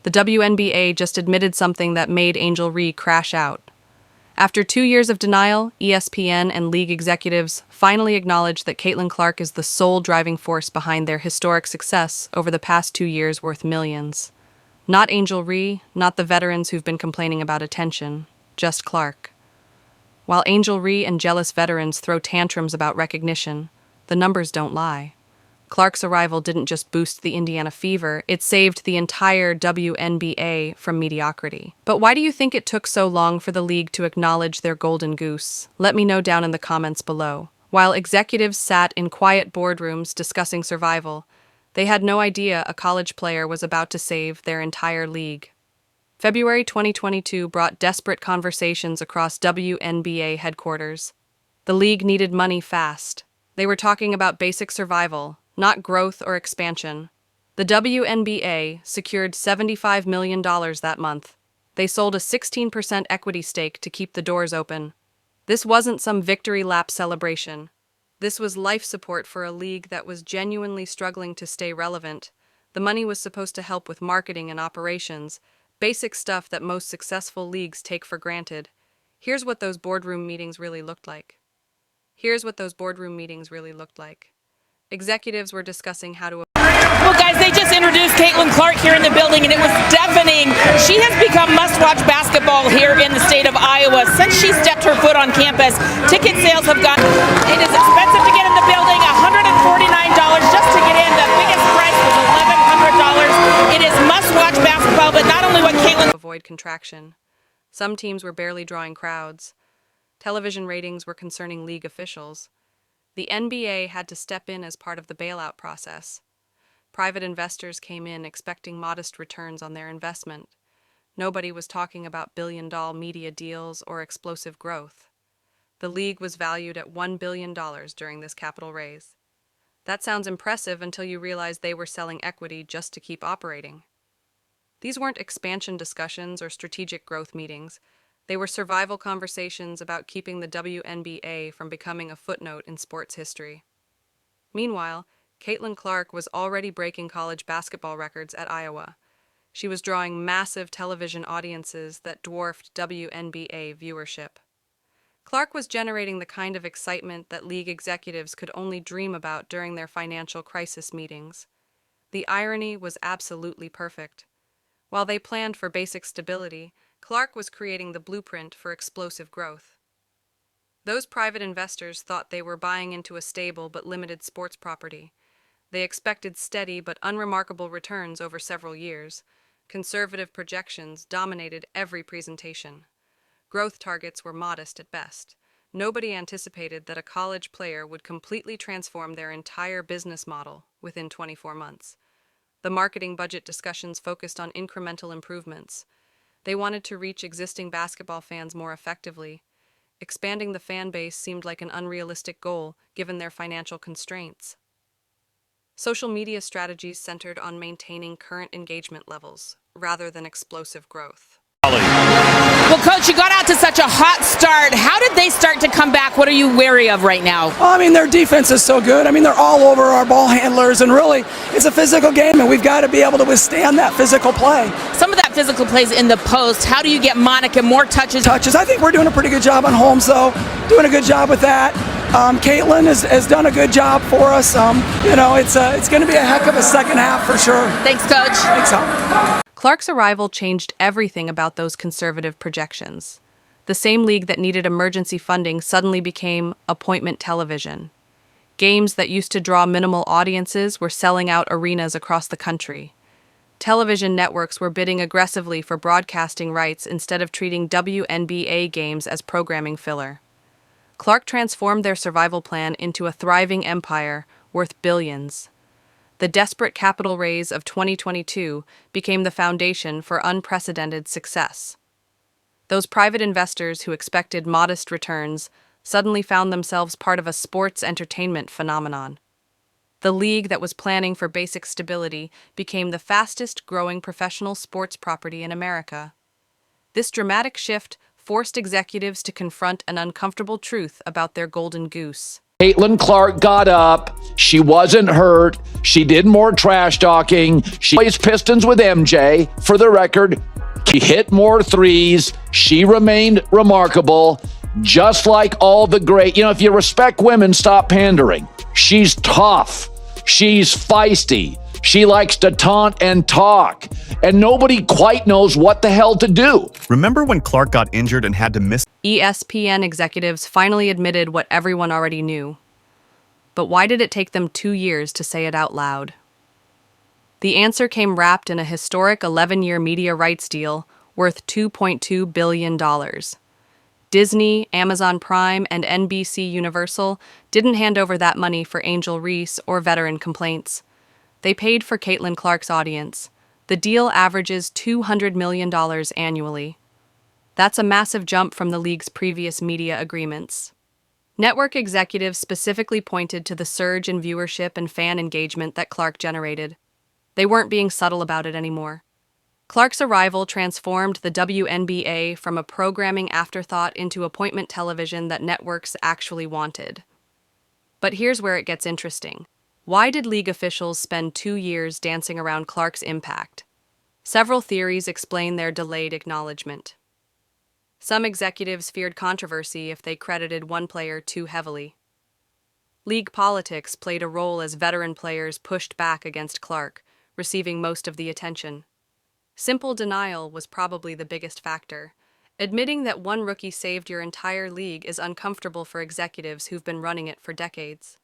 The WNBA just admitted something that made Angel Reese crash out. After 2 years of denial, ESPN and league executives finally acknowledged that CaitlinClark is the sole driving force behind their historic success over the past 2 years worth millions. Not Angel Reese, not the veterans who've been complaining about attention, just Clark. While Angel Reese and jealous veterans throw tantrums about recognition, the numbers don't lie. Clark's arrival didn't just boost the Indiana Fever, it saved the entire WNBA from mediocrity. But why do you think it took so long for the league to acknowledge their golden goose? Let me know down in the comments below. While executives sat in quiet boardrooms discussing survival, they had no idea a college player was about to save their entire league. February 2022 brought desperate conversations across WNBA headquarters. The league needed money fast. They were talking about basic survival, not growth or expansion. The WNBA secured $75 million that month. They sold a 16% equity stake to keep the doors open. This wasn't some victory lap celebration. This was life support for a league that was genuinely struggling to stay relevant. The money was supposed to help with marketing and operations, basic stuff that most successful leagues take for granted. Here's what those boardroom meetings really looked like. Executives were discussing how to... Well, guys, they just introduced CaitlinClark here in the building, and it was deafening. She has become must-watch basketball here in the state of Iowa. Since she stepped her foot on campus, ticket sales have gone... It is expensive to get in the building, $149 just to get in. The biggest price was $1,100. It is must-watch basketball, but not only what Caitlin... Avoid contraction. Some teams were barely drawing crowds. Television ratings were concerning league officials. The NBA had to step in as part of the bailout process. Private investors came in expecting modest returns on their investment. Nobody was talking about billion-dollar media deals or explosive growth. The league was valued at $1 billion during this capital raise. That sounds impressive until you realize they were selling equity just to keep operating. These weren't expansion discussions or strategic growth meetings. They were survival conversations about keeping the WNBA from becoming a footnote in sports history. Meanwhile, CaitlinClark was already breaking college basketball records at Iowa. She was drawing massive television audiences that dwarfed WNBA viewership. Clark was generating the kind of excitement that league executives could only dream about during their financial crisis meetings. The irony was absolutely perfect. While they planned for basic stability, Clark was creating the blueprint for explosive growth. Those private investors thought they were buying into a stable but limited sports property. They expected steady but unremarkable returns over several years. Conservative projections dominated every presentation. Growth targets were modest at best. Nobody anticipated that a college player would completely transform their entire business model within 24 months. The marketing budget discussions focused on incremental improvements. They wanted to reach existing basketball fans more effectively. Expanding the fan base seemed like an unrealistic goal, given their financial constraints. Social media strategies centered on maintaining current engagement levels, rather than explosive growth. Well, Coach, you got out to such a hot start. How did they start to come back? What are you wary of right now? Well, I mean, their defense is so good. I mean, they're all over our ball handlers, and really, it's a physical game, and we've got to be able to withstand that physical play. Some of that physical plays in the post. How do you get Monica more touches? I think we're doing a pretty good job on Holmes, though. Doing a good job with that. Caitlin has done a good job for us. It's going to be a heck of a second half for sure. Thanks, Coach. Thanks, Al. Clark's arrival changed everything about those conservative projections. The same league that needed emergency funding suddenly became appointment television. Games that used to draw minimal audiences were selling out arenas across the country. Television networks were bidding aggressively for broadcasting rights instead of treating WNBA games as programming filler. Clark transformed their survival plan into a thriving empire worth billions. The desperate capital raise of 2022 became the foundation for unprecedented success. Those private investors who expected modest returns suddenly found themselves part of a sports entertainment phenomenon. The league that was planning for basic stability became the fastest-growing professional sports property in America. This dramatic shift forced executives to confront an uncomfortable truth about their golden goose. CaitlinClark got up. She wasn't hurt. She did more trash talking. She plays Pistons with MJ. For the record, she hit more threes. She remained remarkable, just like all the great. You know, if you respect women, stop pandering. She's tough. She's feisty. She likes to taunt and talk. And nobody quite knows what the hell to do. Remember when Clark got injured and had to miss? ESPN executives finally admitted what everyone already knew. But why did it take them 2 years to say it out loud? The answer came wrapped in a historic 11-year media rights deal worth $2.2 billion. Disney, Amazon Prime, and NBC Universal didn't hand over that money for Angel Reese or veteran complaints. They paid for CaitlinClark's audience. The deal averages $200 million annually. That's a massive jump from the league's previous media agreements. Network executives specifically pointed to the surge in viewership and fan engagement that Clark generated. They weren't being subtle about it anymore. Clark's arrival transformed the WNBA from a programming afterthought into appointment television that networks actually wanted. But here's where it gets interesting. Why did league officials spend 2 years dancing around Clark's impact? Several theories explain their delayed acknowledgement. Some executives feared controversy if they credited one player too heavily. League politics played a role as veteran players pushed back against Clark, receiving most of the attention. Simple denial was probably the biggest factor. Admitting that one rookie saved your entire league is uncomfortable for executives who've been running it for decades.